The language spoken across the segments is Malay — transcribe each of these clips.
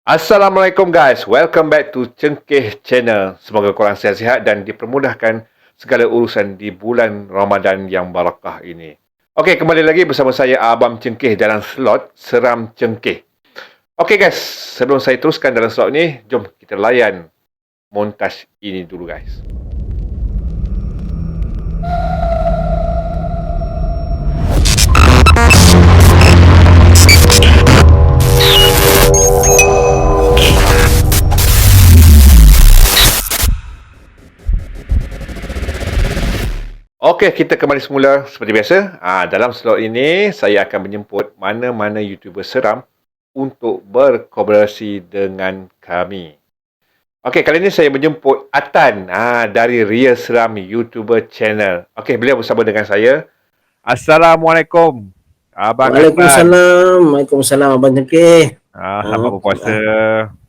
Assalamualaikum guys, welcome back to Cengkeh Channel. Semoga korang sihat-sihat dan dipermudahkan segala urusan di bulan Ramadan yang barakah ini. Okey, kembali lagi bersama saya Abang Cengkeh dalam slot Seram Cengkeh. Okey guys, sebelum saya teruskan dalam slot ni, jom kita layan montaj ini dulu guys. Okey, kita kembali semula seperti biasa. Dalam slot ini, saya akan menjemput mana-mana YouTuber seram untuk berkolaborasi dengan kami. Okey, kali ini saya menjemput Atan dari Ria Seram YouTuber Channel. Okey, beliau bersama dengan saya. Assalamualaikum, Abang Atan. Waalaikumsalam Abang Cengkeh. Selamat berpuasa.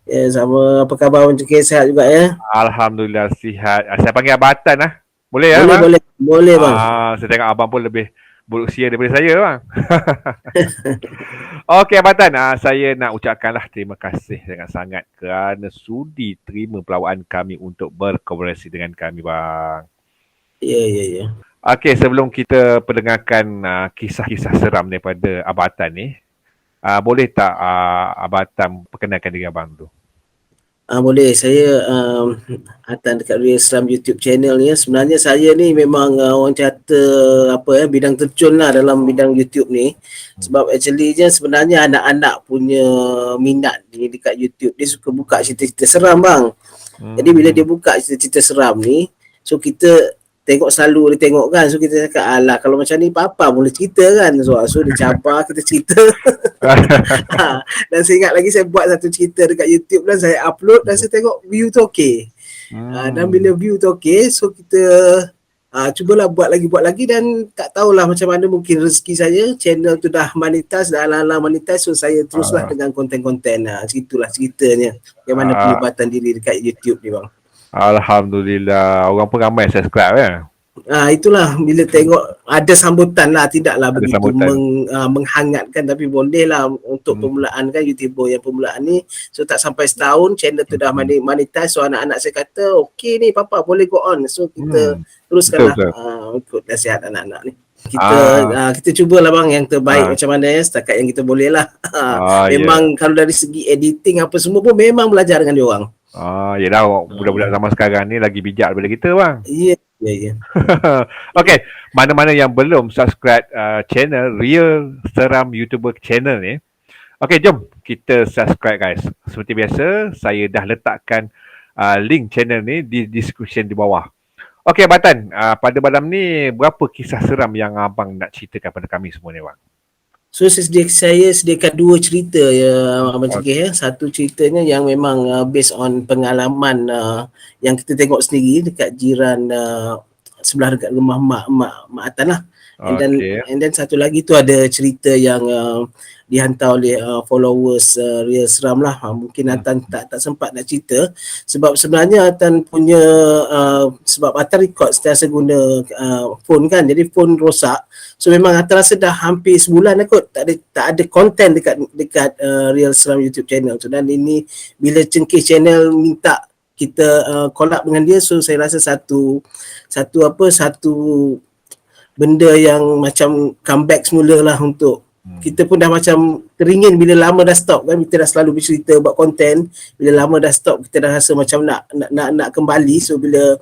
Ya, sama. Apa khabar Abang Cengkeh? Sehat juga ya? Alhamdulillah sihat. Saya panggil Abang Atan lah. Boleh ya, Boleh, bang? boleh bang. Saya tengok abang pun lebih berusia daripada saya, bang. Okey, Abang Tan, saya nak ucapkanlah terima kasih sangat kerana sudi terima pelawaan kami untuk berkolaborasi dengan kami, bang. Ya. Okey, sebelum kita pendengarkan kisah-kisah seram daripada Abang Tan ni, boleh tak Abang Tan perkenalkan diri abang tu? Boleh. Saya Atan dekat Ria Seram YouTube channel ni. Sebenarnya saya ni memang orang kata bidang terjun lah dalam bidang YouTube ni. Sebab actually je sebenarnya anak-anak punya minat ni dekat YouTube. Dia suka buka cerita-cerita seram bang. Jadi bila dia buka cerita-cerita seram ni, so kita selalu dia tengok kan. So kita cakap, alah kalau macam ni apa-apa boleh cerita kan. So dia cabar kita cerita. Dan saya ingat lagi saya buat satu cerita dekat YouTube dan saya upload dan saya tengok view tu okey. Dan bila view tu okey, so kita cubalah buat lagi dan tak tahulah macam mana, mungkin rezeki saya channel tu dah monetize, dah ala-ala monetize, so saya teruslah dengan konten-konten. Itulah ceritanya bagaimana pelibatan diri dekat YouTube ni bang. Alhamdulillah, orang pun ramai subscribe ya. Itulah bila tengok ada sambutan lah, tidaklah begitu menghangatkan, tapi boleh lah untuk permulaan kan, YouTuber yang permulaan ni, so tak sampai setahun channel tu dah monetize, so anak-anak saya kata okey ni papa boleh go on, so kita teruskanlah ikut nasihat anak-anak ni. Kita cubalah bang yang terbaik macam mana ya, setakat yang kita boleh lah. Memang kalau dari segi editing apa semua pun memang belajar dengan diorang. Yelah, budak-budak zaman sekarang ni lagi bijak daripada kita bang. Ya. Okey, mana-mana yang belum subscribe channel Real Seram YouTuber Channel ni, okey, jom kita subscribe guys. Seperti biasa, saya dah letakkan link channel ni di description di bawah. Okey, Abang Tan, pada malam ni berapa kisah seram yang abang nak ceritakan pada kami semua ni bang? So saya sediakan dua cerita ya Abang Cengkeh ya. Satu ceritanya yang memang based on pengalaman yang kita tengok sendiri dekat jiran sebelah dekat rumah mak Atan lah. And then satu lagi tu ada cerita yang dihantar oleh followers Real Seram lah. Mungkin Atan tak sempat nak cerita sebab sebenarnya Atan punya sebab Atan record sentiasa guna phone kan, jadi phone rosak. So memang Atan rasa dah hampir sebulan kot tak ada konten dekat Real Seram YouTube channel tu, dan ini bila Cengkeh Channel minta kita collab dengan dia, so saya rasa satu benda yang macam comeback semula lah untuk kita pun dah macam teringin bila lama dah stop kan, kita dah selalu bercerita buat konten, bila lama dah stop kita dah rasa macam nak kembali. So bila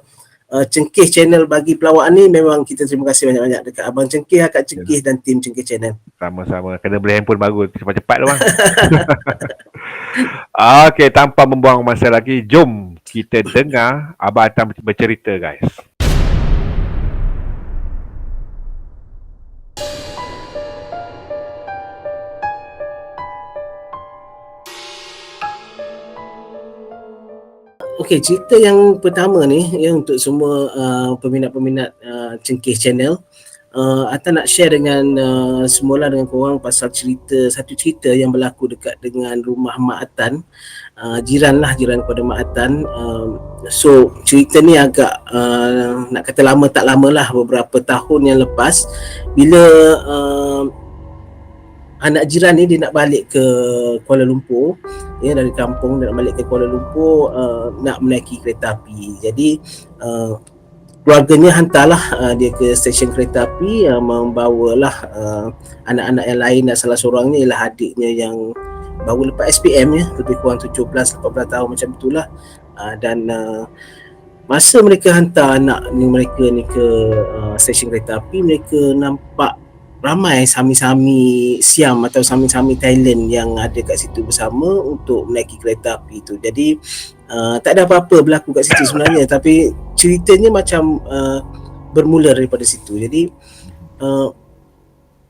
Cengkeh Channel bagi pelawaan ni, memang kita terima kasih banyak-banyak dekat Abang Cengkeh, Akak Cengkeh dan tim Cengkeh Channel. Sama-sama, kena beli handphone baru cepat-cepat tu bang. Okey, tanpa membuang masa lagi, jom kita dengar Abang Atan bercerita guys. Okey, cerita yang pertama ni ya, untuk semua peminat-peminat Cengkeh Channel, Atan nak share dengan semula dengan korang pasal satu cerita yang berlaku dekat dengan rumah Mak Atan, jiran kepada Mak Atan. So cerita ni agak nak kata lama tak lama lah, beberapa tahun yang lepas, bila anak jiran ni dia nak balik ke Kuala Lumpur, ya, dari kampung dia nak balik ke Kuala Lumpur, nak menaiki kereta api. Jadi keluarganya hantarlah dia ke stesen kereta api, membawalah anak-anak yang lain, dan salah seorangnya ialah adiknya yang baru lepas SPM, ya, lebih kurang 17-18 tahun macam itulah. Dan masa mereka hantar anak mereka ni ke stesen kereta api, mereka nampak ramai sami-sami Siam atau sami-sami Thailand yang ada kat situ bersama untuk menaiki kereta api tu. Jadi tak ada apa-apa berlaku kat situ sebenarnya, tapi ceritanya macam bermula daripada situ. Jadi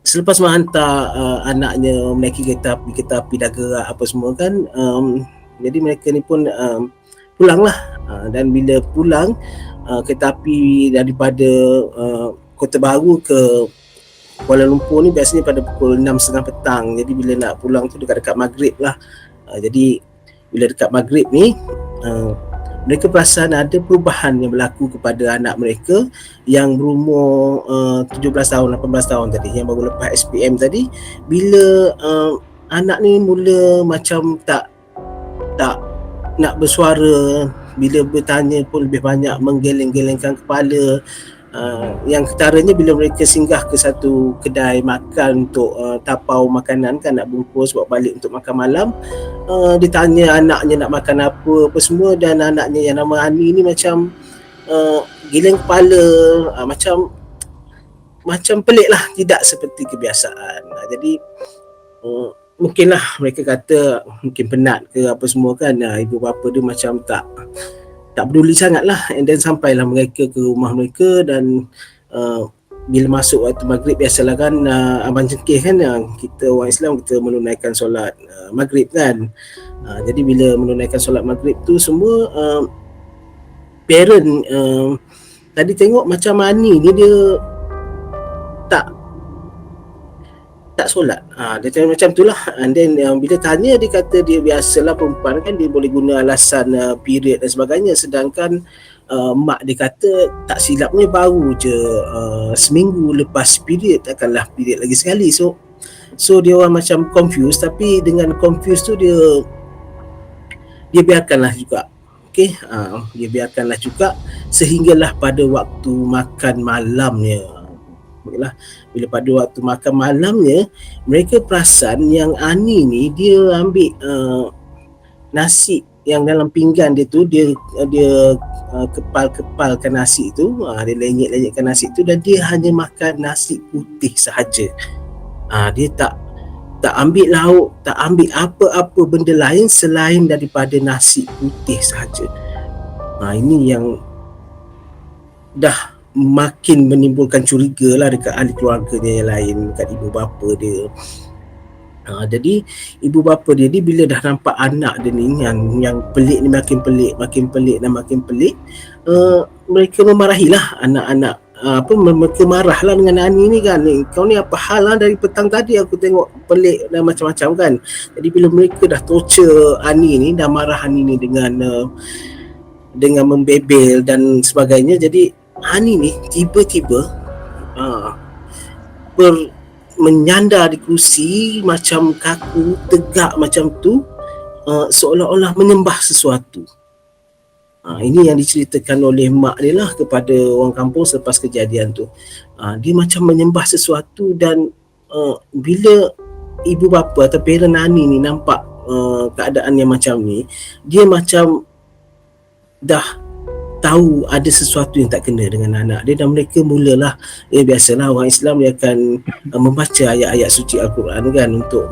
selepas menghantar anaknya menaiki kereta api dah gerak apa semua kan, jadi mereka ni pun pulanglah, dan bila pulang kereta api daripada Kota Baru ke Kuala Lumpur ni biasanya pada pukul 6.30 petang. Jadi bila nak pulang tu dekat-dekat maghrib lah. Jadi bila dekat maghrib ni mereka perasan ada perubahan yang berlaku kepada anak mereka yang berumur 17 tahun, 18 tahun tadi, yang baru lepas SPM tadi. Bila anak ni mula macam tak nak bersuara, bila bertanya pun lebih banyak menggeleng-gelengkan kepala. Yang ketaranya bila mereka singgah ke satu kedai makan untuk tapau makanan kan, nak bungkus buat balik untuk makan malam, dia tanya anaknya nak makan apa semua, dan anaknya yang nama Ani ni macam geleng kepala, macam pelik lah, tidak seperti kebiasaan. Jadi mungkinlah mereka kata mungkin penat ke apa semua kan. Ibu bapa dia macam tak peduli sangat lah. And then sampailah mereka ke rumah mereka, dan bila masuk waktu maghrib, biasalah kan abang jengkih kan, kita orang Islam kita menunaikan solat maghrib kan. Jadi bila menunaikan solat maghrib tu semua parent tadi tengok macam Ani ni dia tak solat. Dia tanya macam itulah. And then bila tanya, dia kata dia biasalah perempuan kan, dia boleh guna alasan period dan sebagainya. Sedangkan mak dia kata tak silapnya baru je seminggu lepas period, takkanlah period lagi sekali. So dia orang macam confused, tapi dengan confused tu dia biarkanlah juga. Okey, dia biarkanlah juga sehinggalah pada waktu makan malamnya. Bila pada waktu makan malamnya, mereka perasan yang Ani ni dia ambil nasi yang dalam pinggan dia tu, dia kepal-kepalkan nasi tu, dia lenyek-lenyekkan nasi tu, dan dia hanya makan nasi putih sahaja. Dia tak ambil lauk, tak ambil apa-apa benda lain selain daripada nasi putih sahaja. Ini yang dah makin menimbulkan curiga lah dekat ahli keluarga dia yang lain, dekat ibu bapa dia. Jadi ibu bapa dia ni bila dah nampak anak dia ni yang pelik ni makin pelik dan makin pelik, mereka memarahilah anak-anak. Mereka marahlah dengan Ani ni kan, kau ni apa hal lah, dari petang tadi aku tengok pelik dan macam-macam kan. Jadi bila mereka dah torture Ani ni, dah marah Ani ni dengan membebel dan sebagainya, jadi Ani ni tiba-tiba menyandar di kerusi macam kaku, tegak macam tu, seolah-olah menyembah sesuatu. Ini yang diceritakan oleh mak dia lah kepada orang kampung selepas kejadian tu. Dia macam menyembah sesuatu, dan bila ibu bapa atau parent Ani ni nampak keadaan yang macam ni, dia macam dah tahu ada sesuatu yang tak kena dengan anak dia, dan mereka mulalah, biasalah orang Islam dia akan membaca ayat-ayat suci Al-Quran kan, untuk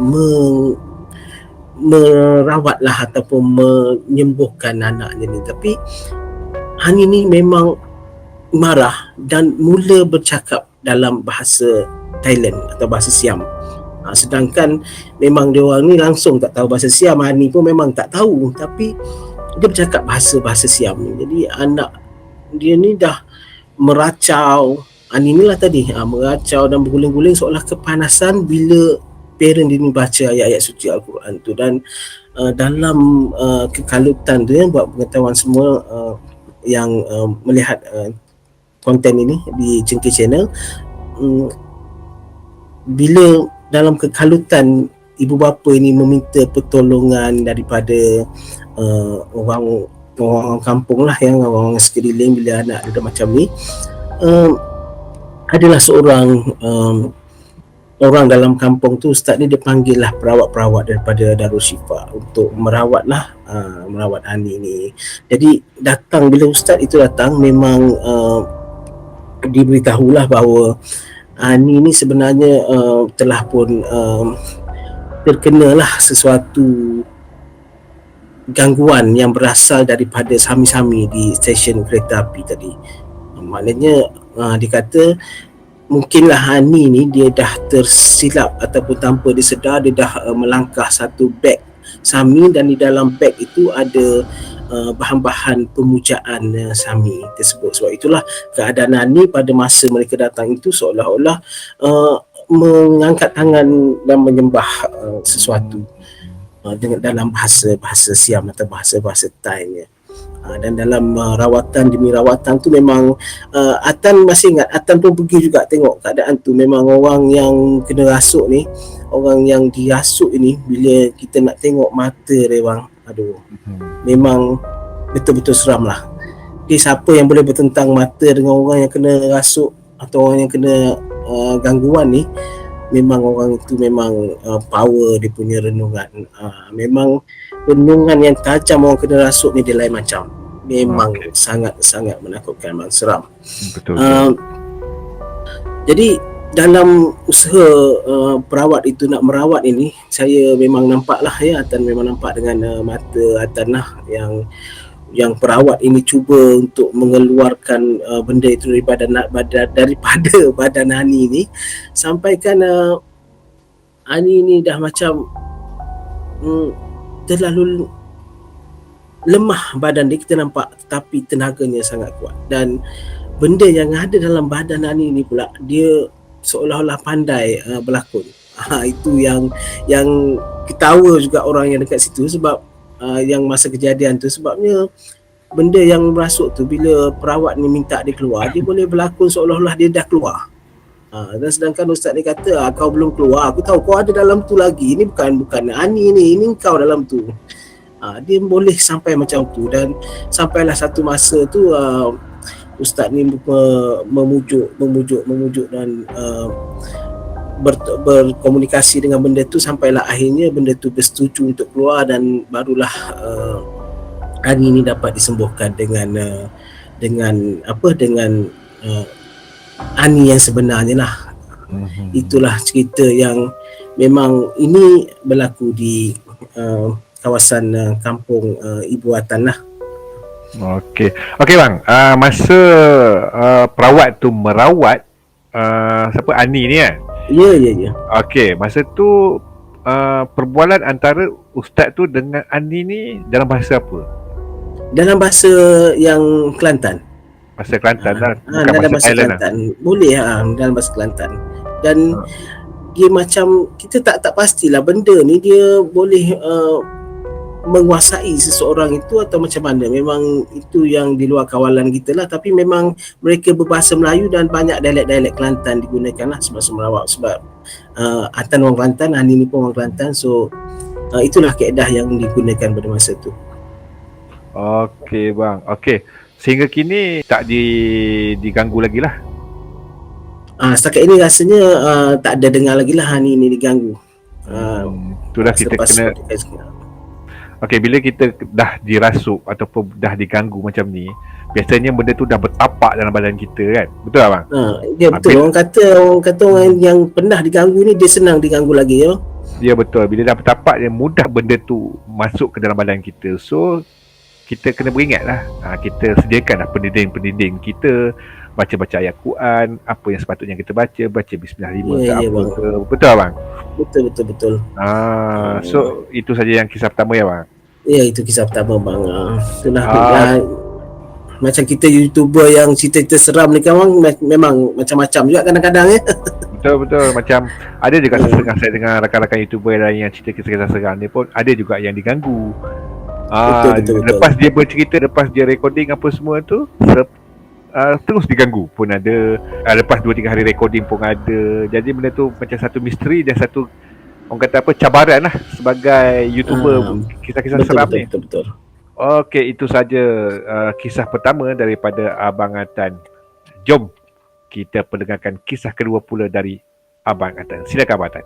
merawatlah ataupun menyembuhkan anaknya ni. Tapi Hani ni memang marah dan mula bercakap dalam bahasa Thailand atau bahasa Siam. Sedangkan memang dia orang ni langsung tak tahu bahasa Siam, Hani pun memang tak tahu, tapi dia bercakap bahasa Siam ni. Jadi anak dia ni dah meracau, Ani ni lah tadi, meracau dan berguling-guling seolah kepanasan bila parent dia ni baca ayat-ayat suci Al-Quran tu. Dan dalam kekalutan tu, buat pengetahuan semua yang melihat konten ini di Cengkeh Channel, bila dalam kekalutan ibu bapa ini meminta pertolongan daripada orang kampung lah, yang orang sekeliling bila anak dia macam ni. Adalah seorang orang dalam kampung tu, ustaz ni dia panggil lah perawat-perawat daripada Darul Syifa untuk merawat Ani ni. Jadi bila ustaz itu datang, memang diberitahulah bahawa Ani ni sebenarnya telah pun terkenalah sesuatu gangguan yang berasal daripada sami-sami di stesen kereta api tadi. Maknanya dia kata mungkinlah Ani ni dia dah tersilap ataupun tanpa disedar, dia dah melangkah satu beg Sami, dan di dalam beg itu ada bahan-bahan pemujaan Sami tersebut. Sebab itulah keadaan Ani pada masa mereka datang itu seolah-olah mengangkat tangan dan menyembah sesuatu dengan dalam bahasa Siam atau bahasa Thai. Dan dalam rawatan demi rawatan tu memang Atan masih ingat, Atan pun pergi juga tengok keadaan tu. Memang orang yang kena rasuk ni, orang yang dirasuk ini, bila kita nak tengok mata dia bang, aduh, memang betul-betul seram lah. Dia siapa yang boleh bertentang mata dengan orang yang kena rasuk atau orang yang kena gangguan ni, memang orang itu memang power dia punya renungan. Memang renungan yang tajam orang kena rasuk ni dia lain macam. Memang sangat-sangat menakutkan, memang seram. Betul. Jadi dalam usaha perawat itu nak merawat ini, saya memang nampak lah ya, Atan memang nampak dengan mata Atan lah yang perawat ini cuba untuk mengeluarkan benda itu daripada badan Ani ni, sampaikan Ani ni dah macam terlalu lemah badan dia, kita nampak, tetapi tenaganya sangat kuat. Dan benda yang ada dalam badan Ani ni pula, dia seolah-olah pandai berlakon. Itu yang ketawa juga orang yang dekat situ, sebab yang masa kejadian tu, sebabnya benda yang merasuk tu, bila perawat ni minta dia keluar, dia boleh berlakon seolah-olah dia dah keluar. Dan sedangkan ustaz ni kata, kau belum keluar, aku tahu kau ada dalam tu lagi, ini bukan Ani ni, ini kau dalam tu. Dia boleh sampai macam tu. Dan sampailah satu masa tu ustaz ni memujuk dan berkomunikasi dengan benda tu, sampailah akhirnya benda tu bersetuju untuk keluar, dan barulah Ani ni dapat disembuhkan dengan Ani yang sebenarnya lah. Itulah cerita yang memang ini berlaku di kawasan kampung Ibu Atan lah. Okey bang, masa perawat tu merawat siapa, Ani ni kan? Ya. Okey, masa tu perbualan antara ustaz tu dengan Ani ni dalam bahasa apa? Dalam bahasa yang Kelantan. Bahasa Kelantan lah, bukan dalam bahasa Thailand Kelantan lah. Boleh dalam bahasa Kelantan. Dan dia macam kita tak pastilah benda ni dia boleh menguasai seseorang itu atau macam mana. Memang itu yang di luar kawalan kita lah, tapi memang mereka berbahasa Melayu dan banyak dialek-dialek Kelantan digunakan lah sebab merawat. Sebab Atan orang Kelantan, Ani ni pun orang Kelantan, so itulah kaedah yang digunakan pada masa tu. Okey bang, okey. Sehingga kini tak diganggu lagi lah. Setakat ini rasanya tak ada dengar lagi lah Ani ni diganggu. Itulah kita kena. Okey, bila kita dah dirasuk ataupun dah diganggu macam ni, biasanya benda tu dah bertapak dalam badan kita kan? Betul tak bang? Ya betul. Orang kata orang yang pernah diganggu ni dia senang diganggu lagi ya. Ya betul. Bila dah bertapak, dia mudah benda tu masuk ke dalam badan kita. So kita kena beringat lah. Kita sediakan lah pendinding kita, baca-baca ayat Quran, apa yang sepatutnya kita baca Bismillahirrahmanirrahim ke apa ke. Betul bang? Betul. So itu saja yang kisah pertama ya bang? Ya, itu kisah pertama bang. Itulah macam kita YouTuber yang cerita-cerita seram ni kan bang, memang macam-macam juga kadang-kadang ya. Betul. Macam ada juga saya dengar rakan-rakan YouTuber lain yang cerita kisah-kisah seram ni pun ada juga yang diganggu. Betul. Lepas dia bercerita, lepas dia recording apa semua tu, terus diganggu pun ada. Lepas 2-3 hari recording pun ada. Jadi benda tu macam satu misteri dan satu, orang kata apa, cabaran lah sebagai YouTuber kisah-kisah seram ni. Betul. Okey, itu saja kisah pertama daripada Abang Atan. Jom kita pendengarkan kisah kedua pula dari Abang Atan. Silakan Abang Atan.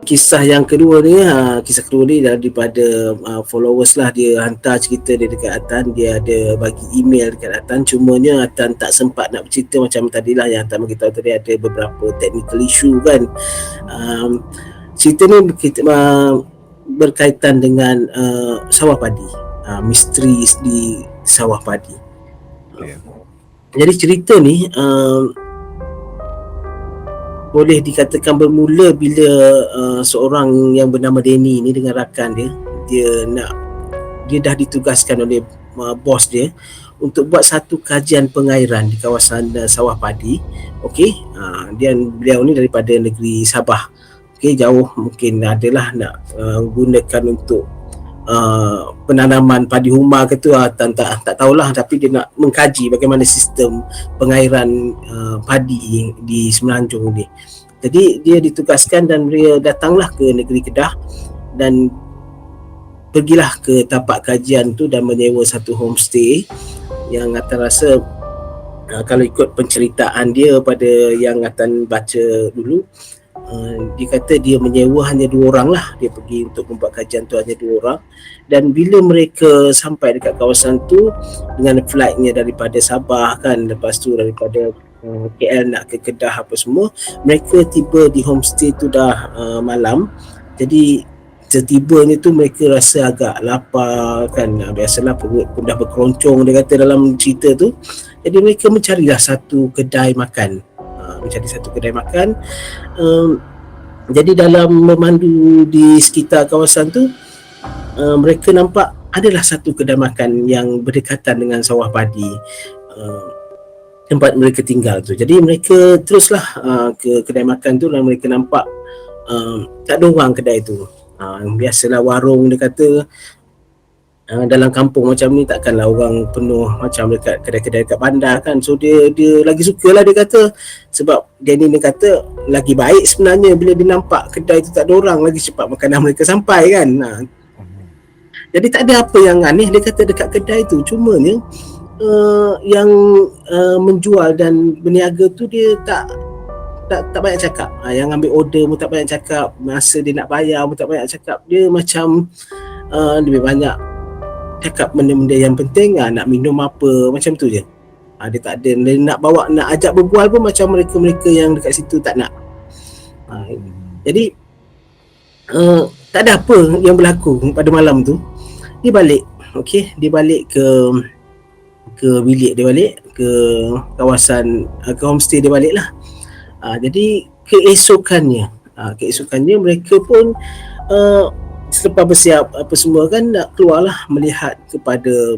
Kisah kedua ni daripada followers lah, dia hantar cerita dia dekat Atan, dia ada bagi email dekat Atan, cumanya Atan tak sempat nak bercerita macam tadilah yang Atan beritahu tadi, ada beberapa technical issue kan. Cerita ni berkaitan dengan sawah padi, misteri di sawah padi. Jadi cerita ni boleh dikatakan bermula bila seorang yang bernama Danny ni dengan rakan dia dah ditugaskan oleh bos dia untuk buat satu kajian pengairan di kawasan sawah padi. Okey, beliau ni daripada negeri Sabah. Okey, jauh, mungkin adalah nak gunakan untuk penanaman padi huma ke tu, tak tahulah, tapi dia nak mengkaji bagaimana sistem pengairan padi di Semenanjung ni. Jadi dia ditugaskan dan dia datanglah ke negeri Kedah dan pergilah ke tapak kajian tu dan menyewa satu homestay yang Atan rasa kalau ikut penceritaan dia pada yang Atan baca dulu, dia kata dia menyewa hanya 2 orang lah. Dia pergi untuk membuat kajian tu hanya 2 orang, dan bila mereka sampai dekat kawasan tu dengan flightnya daripada Sabah kan, lepas tu daripada KL nak ke Kedah apa semua, mereka tiba di homestay tu dah malam. Jadi setibanya tu mereka rasa agak lapar kan, biasalah perut pun dah berkeroncong, dia kata dalam cerita tu. Jadi mereka mencarilah satu kedai makan. Jadi dalam memandu di sekitar kawasan tu, mereka nampak adalah satu kedai makan yang berdekatan dengan sawah padi, tempat mereka tinggal tu. Jadi mereka teruslah ke kedai makan tu dan mereka nampak tak ada orang kedai tu. Biasalah warung, dia kata dalam kampung macam ni takkanlah orang penuh macam dekat kedai-kedai dekat bandar kan. So dia lagi sukalah, dia kata, sebab Danny ni kata lagi baik sebenarnya bila dia nampak kedai tu tak ada orang, lagi cepat makanan mereka sampai kan. Jadi tak ada apa yang aneh, dia kata, dekat kedai tu. Cumanya yang menjual dan berniaga tu dia tak banyak cakap. Yang ambil order pun tak banyak cakap, masa dia nak bayar pun tak banyak cakap. Dia macam lebih banyak cakap benda-benda yang penting, nak minum apa, macam tu je. Dia tak ada, dia nak ajak berbual pun macam mereka-mereka yang dekat situ tak nak. Jadi tak ada apa yang berlaku pada malam tu. Dia balik, dia balik ke bilik dia, balik ke kawasan, ke homestay dia balik lah. Jadi keesokannya mereka pun selepas bersiap apa semua kan, nak keluarlah melihat kepada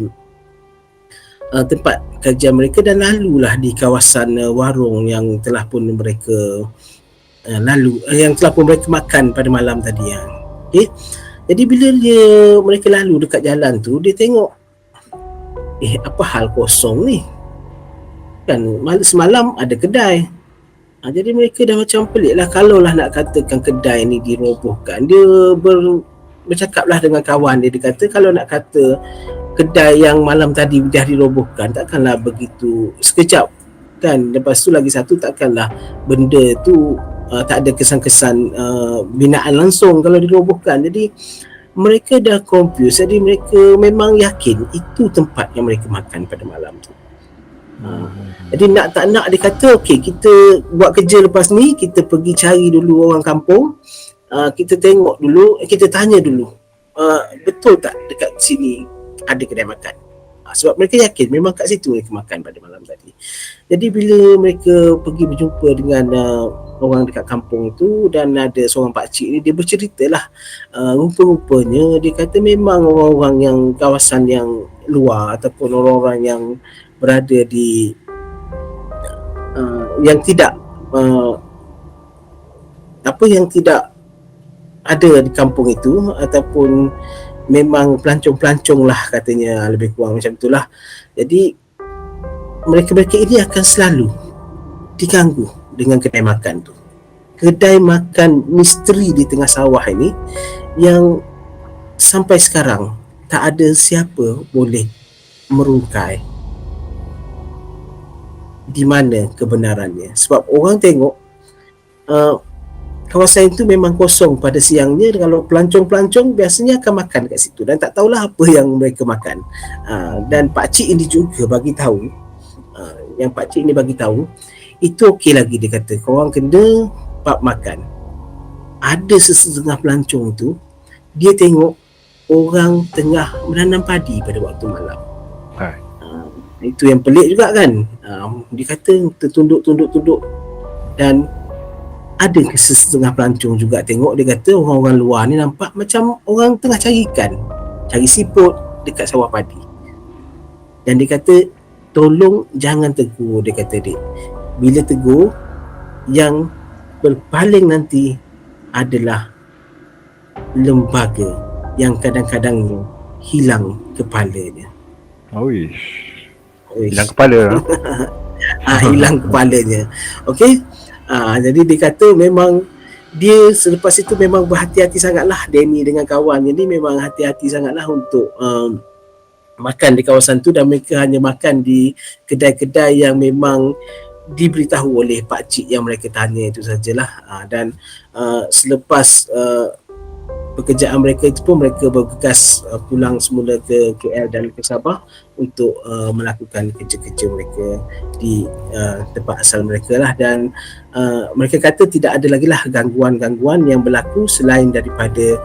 tempat kajian mereka dan lalulah di kawasan warung yang telah pun mereka makan pada malam tadi. Jadi bila mereka lalu dekat jalan tu, dia tengok apa hal kosong ni kan, semalam ada kedai. Jadi mereka dah macam pelik lah. Kalau lah nak katakan kedai ni dirobohkan, dia bercakaplah dengan kawan dia. Dia kata kalau nak kata kedai yang malam tadi dah dirobohkan, takkanlah begitu sekejap kan. Lepas tu lagi satu, takkanlah benda tu tak ada kesan-kesan binaan langsung kalau dirobohkan. Jadi mereka dah confused. Jadi mereka memang yakin itu tempat yang mereka makan pada malam tu. Jadi nak tak nak, dia kata okey, kita buat kerja lepas ni, kita pergi cari dulu orang kampung, kita tengok dulu, kita tanya dulu, betul tak dekat sini ada kedai makan. Sebab mereka yakin memang kat situ mereka makan pada malam tadi. Jadi bila mereka pergi berjumpa dengan orang dekat kampung tu, dan ada seorang pakcik ni, dia berceritalah, rupa-rupanya dia kata memang orang-orang yang kawasan yang luar ataupun orang-orang yang berada di yang tidak ada di kampung itu, ataupun memang pelancong-pelancong lah katanya, lebih kurang macam itulah. Jadi mereka-mereka ini akan selalu diganggu dengan kedai makan tu. Kedai makan misteri di tengah sawah ini yang sampai sekarang tak ada siapa boleh merungkai di mana kebenarannya. Sebab orang tengok kawasan itu memang kosong pada siangnya. Kalau pelancong-pelancong biasanya akan makan kat situ dan tak tahulah apa yang mereka makan. Dan pakcik ini juga bagi tahu, yang pakcik ini bagi tahu, itu okey lagi, dia kata korang kena bab makan. Ada sesetengah pelancong tu, dia tengok orang tengah menanam padi pada waktu malam. Itu yang pelik juga kan. Dia kata tertunduk-tunduk dan ada sesetengah pelancong juga tengok, dia kata orang-orang luar ni nampak macam orang tengah cari ikan, cari siput dekat sawah padi. Dan dia kata tolong jangan tegur, dia kata dik. Bila tegur, yang berpaling nanti adalah lembaga yang kadang-kadang hilang kepalanya. Oish. Hilang kepala. Hilang kepalanya. Okey. Jadi dia kata memang dia selepas itu memang berhati-hati sangatlah, Danny dengan kawannya ni memang hati-hati sangatlah untuk makan di kawasan tu, dan mereka hanya makan di kedai-kedai yang memang diberitahu oleh pakcik yang mereka tanya itu sajalah. Dan selepas pekerjaan mereka itu pun mereka bergegas pulang semula ke KL dan ke Sabah untuk melakukan kerja-kerja mereka di tempat asal mereka lah. Dan mereka kata tidak ada lagi lah gangguan-gangguan yang berlaku selain daripada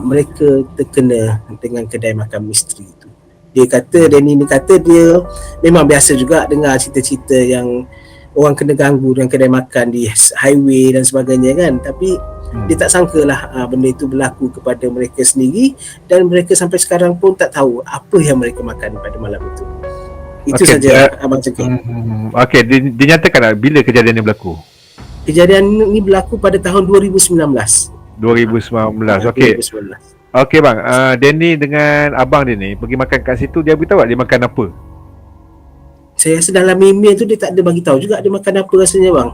mereka terkena dengan kedai makan misteri itu. Dia kata, Danny ni kata dia memang biasa juga dengar cerita-cerita yang orang kena ganggu dengan kedai makan di highway dan sebagainya kan, tapi dia tak sangkalah benda itu berlaku kepada mereka sendiri, dan mereka sampai sekarang pun tak tahu apa yang mereka makan pada malam itu. Itu saja Abang Cengkih. Okey, dinyatakan tak bila kejadian ini berlaku? Kejadian ini berlaku pada tahun 2019. 2019. Okey. 2019. Okey bang, Danny dengan abang dia ni pergi makan kat situ, dia beritahu tak dia makan apa? Saya rasa dalam email tu dia tak ada bagi tahu juga dia makan apa rasanya bang.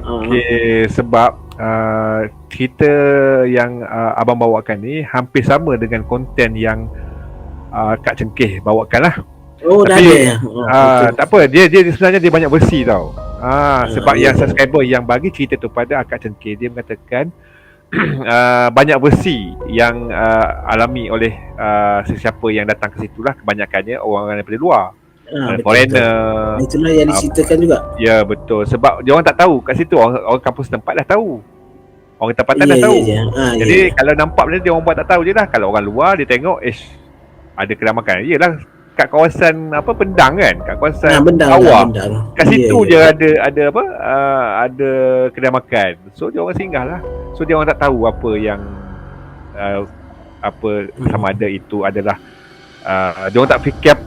Okey, sebab cerita yang abang bawakan ni hampir sama dengan konten yang Kak Cengkih bawakan lah. Oh, dah ada ya. Tak apa, dia sebenarnya dia banyak versi tau. Sebab yang subscriber yang bagi cerita tu pada Kak Cengkih, dia mengatakan banyak versi yang alami oleh sesiapa yang datang ke situ lah. Kebanyakannya orang daripada luar, foreigner. Itulah yang diceritakan juga. Ya betul, sebab dia orang tak tahu kat situ, orang kampung setempat dah tahu, orang tempatan dah tahu. Jadi kalau nampak benda dia orang buat tak tahu je lah. Kalau orang luar dia tengok ada kedai makan, yelah kat kawasan Pendang kan, kat kawasan Awak, kat situ je ada ada kedai makan. So dia orang singgah lah. So dia orang tak tahu apa yang sama ada itu adalah dia orang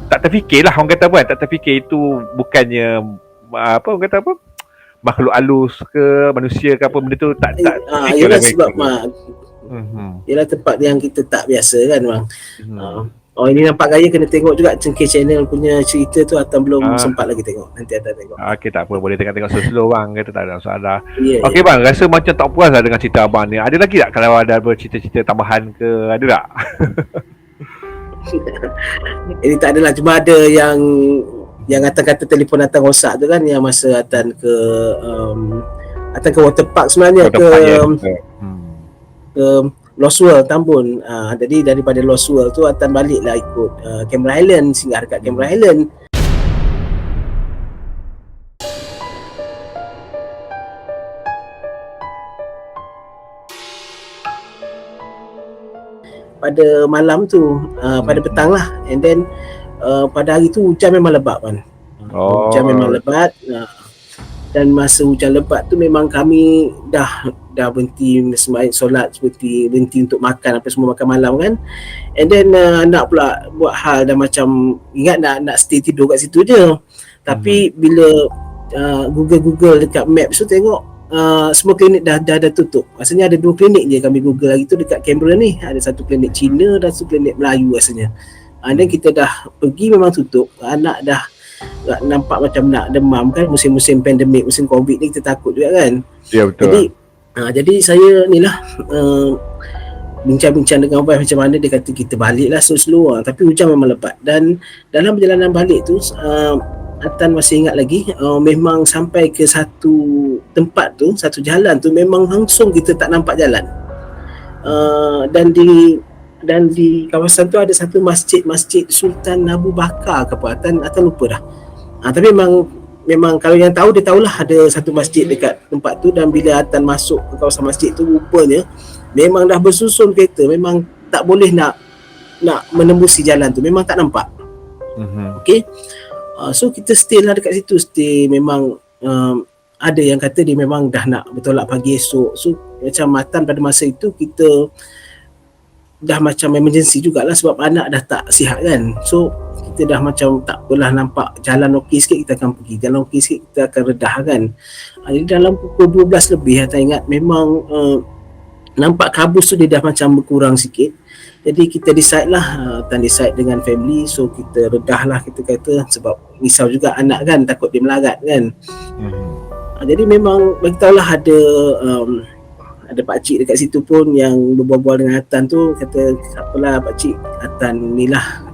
tak terfikir lah, orang kata apa, tak terfikir itu bukannya orang kata makhluk halus ke manusia ke apa, benda tu tak ialah sebab ialah tempat yang kita tak biasa kan bang. Ini nampak gaya kena tengok juga Cengkih Channel punya cerita tu, atau belum sempat lagi tengok, nanti ada tengok. Okey, tak apa, boleh tengok slow bang, kata tak ada masalah. Okey bang, rasa macam tak puas lah dengan cerita abang ni. Ada lagi tak kalau ada cerita-cerita tambahan ke, ada tak? Ini tak adalah, cuma ada yang Atan kata telefon Atan rosak tu kan, yang masa Atan ke waterpark sebenarnya, ke Loswell Tambun. Jadi daripada Loswell tu Atan balik lah ikut Cameron Highland, singgah dekat Cameron Highland. Pada malam tu, pada petang lah, and then pada hari tu hujan memang lebat kan. Hujan memang lebat, dan masa hujan lebat tu memang kami dah berhenti sembahyang solat, berhenti untuk makan apa semua, makan malam kan. And then nak pula buat hal dah macam ingat nak stay tidur kat situ je. Tapi bila Google dekat map tu tengok semua klinik dah tutup. Maksudnya ada 2 klinik je kami Google hari tu dekat Canberra ni. Ada satu klinik Cina dan satu klinik Melayu rasanya. Dan kita dah pergi memang tutup. Anak dah nampak macam nak demam kan, musim-musim pandemik, musim Covid ni kita takut juga kan. Ya, betul. Jadi saya ni lah bincang-bincang dengan wife macam mana, dia kata kita balik lah slow-slow tapi hujan memang lebat. Dan dalam perjalanan balik tu Atan masih ingat lagi, memang sampai ke satu tempat tu, satu jalan tu memang langsung kita tak nampak jalan. Dan di kawasan tu ada satu masjid Sultan Abu Bakar ke apa, Atan lupa dah. Tapi memang kalau yang tahu dia tahulah ada satu masjid dekat tempat tu. Dan bila Atan masuk ke kawasan masjid tu, rupanya memang dah bersusun kereta, memang tak boleh nak menembusi jalan tu, memang tak nampak. Okey. So kita stay lah dekat situ, memang ada yang kata dia memang dah nak bertolak pagi esok. So macam Atan pada masa itu kita dah macam emergency jugalah sebab anak dah tak sihat kan. So kita dah macam tak apalah, nampak jalan okey sikit kita akan pergi, jalan okey sikit kita akan redah kan. Jadi dalam pukul 12 lebih Atan ingat memang nampak kabus tu dia dah macam berkurang sikit. Jadi kita decide lah, decide dengan family. So kita redah lah, kita kata, sebab risau juga anak kan, takut dia melarat kan. Jadi memang beritahulah ada pakcik dekat situ pun yang berbual-bual dengan Atan tu, kata tak apalah pakcik, Atan ni lah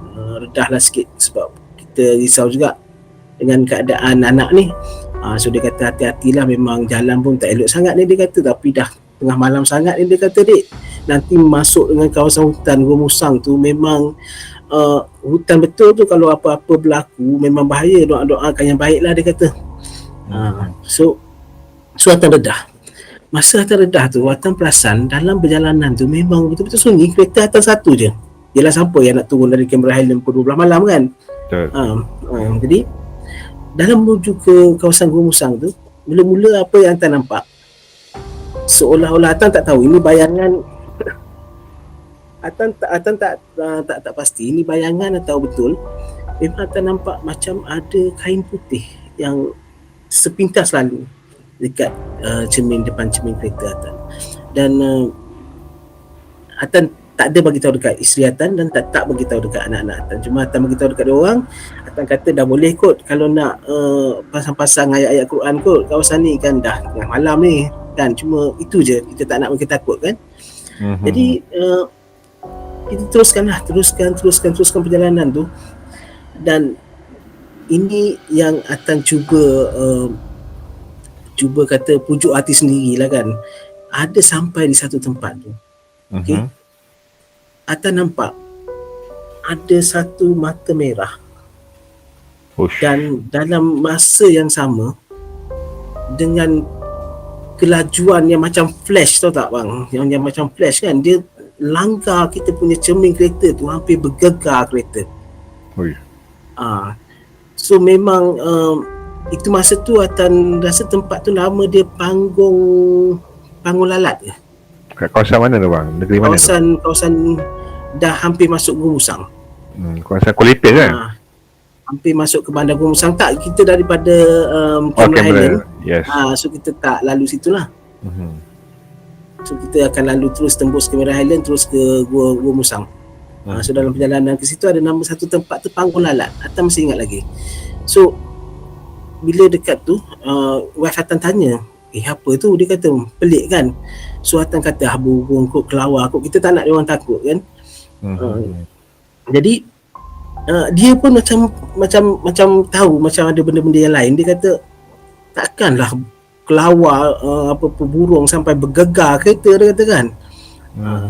redah lah sikit sebab kita risau juga dengan keadaan anak ni. So dia kata hati-hatilah, memang jalan pun tak elok sangat ni dia kata, tapi dah tengah malam sangat ni dia kata, dek nanti masuk dengan kawasan hutan Gua Musang tu memang hutan betul tu, kalau apa-apa berlaku memang bahaya, doakan yang baik lah dia kata. So Atan redah. Masa Atan redah tu, Atan perasan dalam perjalanan tu memang betul-betul sunyi, kereta Atan satu je. Yelah siapa yang nak turun dari Canberra Highland pukul 12 malam kan. Jadi dalam menuju ke kawasan Gua Musang tu, mula-mula apa yang Atan nampak, seolah-olah Atan tak tahu ini bayangan. Atan tak pasti ini bayangan atau betul. Memang Atan nampak macam ada kain putih yang sepintas lalu dekat depan cermin kereta Atan. Dan Atan tak ada bagi tahu dekat isteri Atan dan tak bagi tahu dekat anak-anak Atan. Cuma Atan bagi tahu dekat dia orang. Atan kata dah boleh kot kalau nak pasang-pasang ayat-ayat Quran kot kawasan ni kan, dah tengah malam ni kan. Cuma itu je, kita tak nak bagi takut kan. Jadi kita teruskan perjalanan tu. Dan ini yang Atan cuba kata pujuk hati sendirilah kan. Ada sampai di satu tempat tu, okey, Atan nampak ada satu mata merah. Dan dalam masa yang sama, dengan kelajuan yang macam flash, tahu tak bang, yang macam flash kan, dia langgar kita punya cermin kereta tu, hampir bergegar kereta. So memang itu masa tu Atan rasa tempat tu nama dia Panggung Lalat ke? Kat kawasan mana tu bang? Negeri mana tu? Kawasan dah hampir masuk Gua Musang. Kawasan Kuala Lumpur kan? Hampir masuk ke bandar Gua Musang. Tak, kita daripada Canberra Highland. Yes. So kita tak lalu situ lah. So kita akan lalu terus tembus Canberra Highland, terus ke Gua Musang. So dalam perjalanan ke situ ada nama satu tempat tu Panggung Lalat. Atan masih ingat lagi. So bila dekat tu, wife Atan tanya, apa tu? Dia kata pelik kan. So Atan kata burung kot, kelawar kot, kita tak nak dia orang takut kan. Jadi dia pun macam tahu macam ada benda-benda yang lain. Dia kata takkanlah kelawar apa burung sampai bergegar kereta, dia kata kan.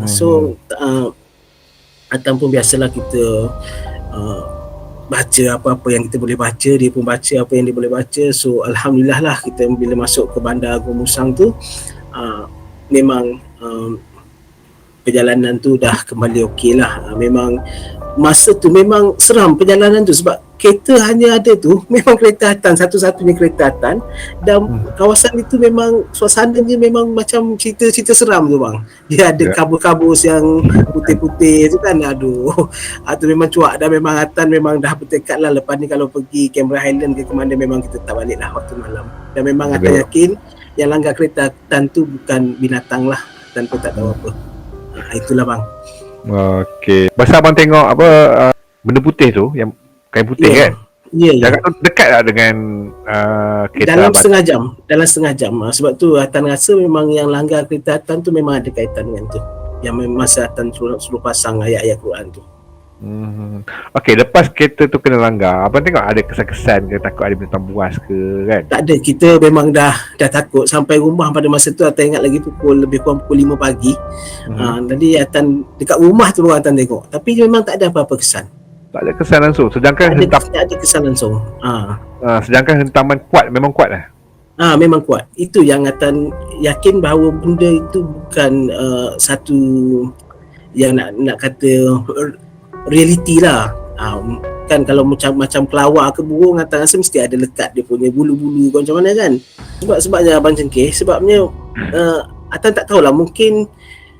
So Atan pun biasalah kita baca apa-apa yang kita boleh baca, dia pun baca apa yang dia boleh baca. So alhamdulillah lah, kita bila masuk ke bandar Gua Musang tu memang perjalanan tu dah kembali okey lah. Memang masa tu memang seram perjalanan tu sebab kereta hanya ada tu, memang kereta Atan, satu-satunya kereta Atan. Dan kawasan itu memang suasananya memang macam cerita seram tu bang. Dia ada kabus-kabus yang putih-putih tu kan, aduh. Tu memang cuak dah, memang Atan memang dah bertekad lah lepas ni kalau pergi Canberra Highland ke mana memang kita tak balik lah waktu malam. Dan memang Atan yakin yang langgar kereta Atan tu bukan binatang lah. Atan pun tak tahu apa. Itulah bang. Okey. Pasal abang tengok apa benda putih tu, yang kain putih Ya kan? bang. Ya, ya. Jarak tu dekat tak dengan kereta Dalam abang? setengah jam. Dalam setengah jam. Sebab tu Atan rasa memang yang langgar kereta Atan tu memang ada kaitan dengan tu. Yang masa Atan suruh pasang ayat-ayat Quran tu. Okey, lepas kereta tu kena langgar, abang tengok ada kesan-kesan ke, takut ada binatang buas ke kan? Tak ada, kita memang dah takut. Sampai rumah pada masa tu Atan ingat lagi lebih kurang pukul 5 pagi. Jadi Atan dekat rumah tu baru Atan tengok. Tapi memang tak ada apa-apa kesan. Tak ada kesan langsung. Sedangkan tak ada kesan langsung. sedangkan hentaman kuat, memang kuat lah. Memang kuat. Itu yang Atan yakin bahawa benda itu bukan satu yang nak kata realiti lah. Kan kalau macam kelawar ke burung, Atan rasa mesti ada lekat dia punya bulu-bulu macam mana kan. Sebabnya Abang Cengkeh, sebabnya Atan tak tahulah, mungkin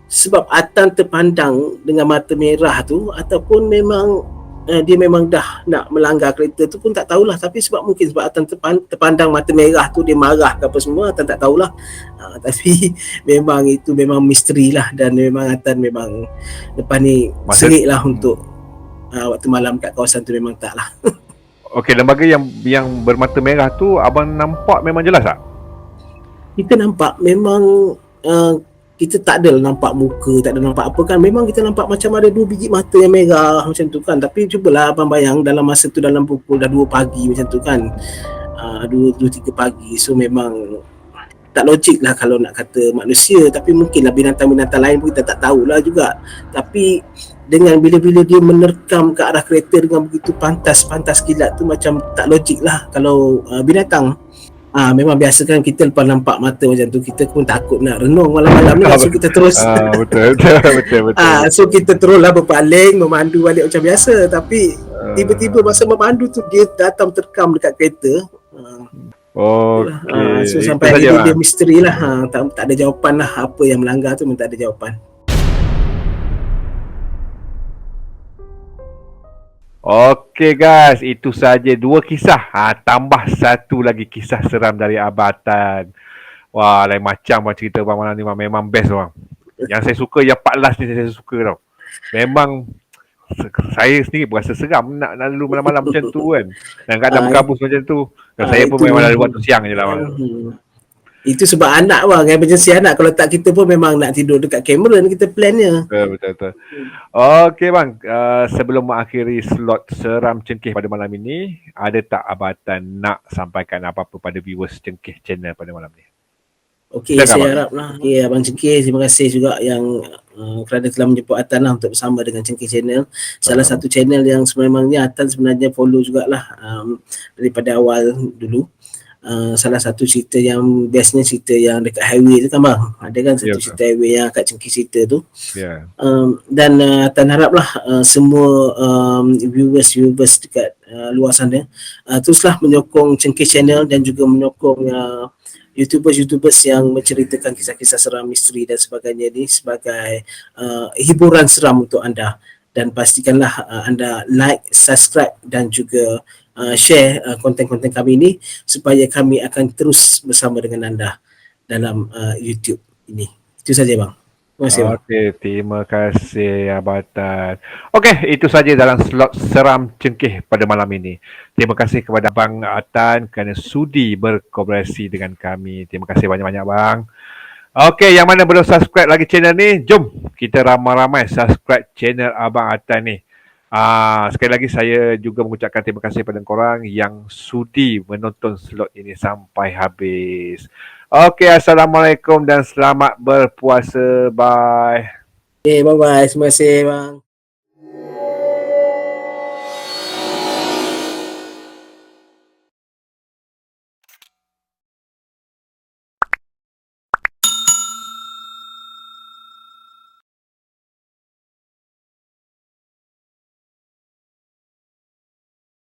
sebab Atan terpandang dengan mata merah tu, ataupun memang dia memang dah nak melanggar kereta tu pun tak tahulah. Tapi mungkin sebab Atan terpandang mata merah tu, dia marah ke apa semua, Atan tak tahulah. Tapi memang itu memang misteri lah. Dan memang Atan memang lepas ni serik lah untuk waktu malam kat kawasan tu memang tak lah. Okey, lembaga yang bermata merah tu abang nampak memang jelas tak? Kita nampak memang kita tak ada nampak muka, tak ada nampak apa kan. Memang kita nampak macam ada 2 biji mata yang merah macam tu kan. Tapi cubalah abang bayang dalam masa tu, dalam pukul dah 2 pagi macam tu kan. 2-3 pagi. So memang tak logik lah kalau nak kata manusia. Tapi mungkinlah binatang-binatang lain pun kita tak tahulah juga. Tapi dengan bila-bila dia menerkam ke arah kereta dengan begitu pantas kilat tu, macam tak logik lah kalau binatang. Memang biasa kan kita lepas nampak mata macam tu, kita pun takut nak renung malam-malam ni. So kita terus betul. So kita teruslah berpaling, memandu balik macam biasa. Tapi tiba-tiba masa memandu tu dia datang terkam dekat kereta. Okey. So sampai hari ni dia misteri lah. Tak ada jawapan lah. Apa yang melanggar tu memang tak ada jawapan. Okey guys, itu saja 2 kisah. Tambah satu lagi kisah seram dari Abang Atan. Wah, lain macam cerita abang malam ni, memang best bang. Yang saya suka yang 14 ni saya suka tau. Memang saya sendiri berasa seram nak lalu malam-malam macam tu kan. Dan kat dalam kampus macam tu. Dan saya pun memang lalu waktu siang je lah bang. Itu sebab anak bang, emergency anak. Kalau tak kita pun memang nak tidur dekat kamera ni kita plannya. Betul. Okey bang, sebelum mengakhiri slot seram Cengkeh pada malam ini, ada tak Abang Atan nak sampaikan apa-apa pada viewers Cengkeh channel pada malam ni? Okey, saya harap lah. Okay, Abang Cengkeh, terima kasih juga yang kerana telah menjemput Atan lah untuk bersama dengan Cengkeh channel. Salah satu channel yang sememangnya Atan sebenarnya follow jugalah daripada awal dulu. Salah satu cerita yang biasanya cerita yang dekat highway tu kan bang, ada kan satu cerita highway yang kat Cengkeh cerita tu. Dan Atan haraplah semua viewers dekat luar sana teruslah menyokong Cengkeh channel dan juga menyokong YouTubers yang menceritakan kisah-kisah seram, misteri dan sebagainya ni sebagai hiburan seram untuk anda. Dan pastikanlah anda like, subscribe dan juga share konten-konten kami ini supaya kami akan terus bersama dengan anda dalam YouTube ini. Itu saja bang. Terima kasih bang. Okey, terima kasih Abang Atan. Okey, itu saja dalam slot seram Cengkeh pada malam ini. Terima kasih kepada Abang Atan kerana sudi berkolaborasi dengan kami. Terima kasih banyak-banyak bang. Okey, yang mana belum subscribe lagi channel ni, jom kita ramai-ramai subscribe channel Abang Atan ni. Sekali lagi saya juga mengucapkan terima kasih kepada korang yang sudi menonton slot ini sampai habis. Okey, Assalamualaikum dan selamat berpuasa. Bye. Okay, bye-bye. Terima kasih bang.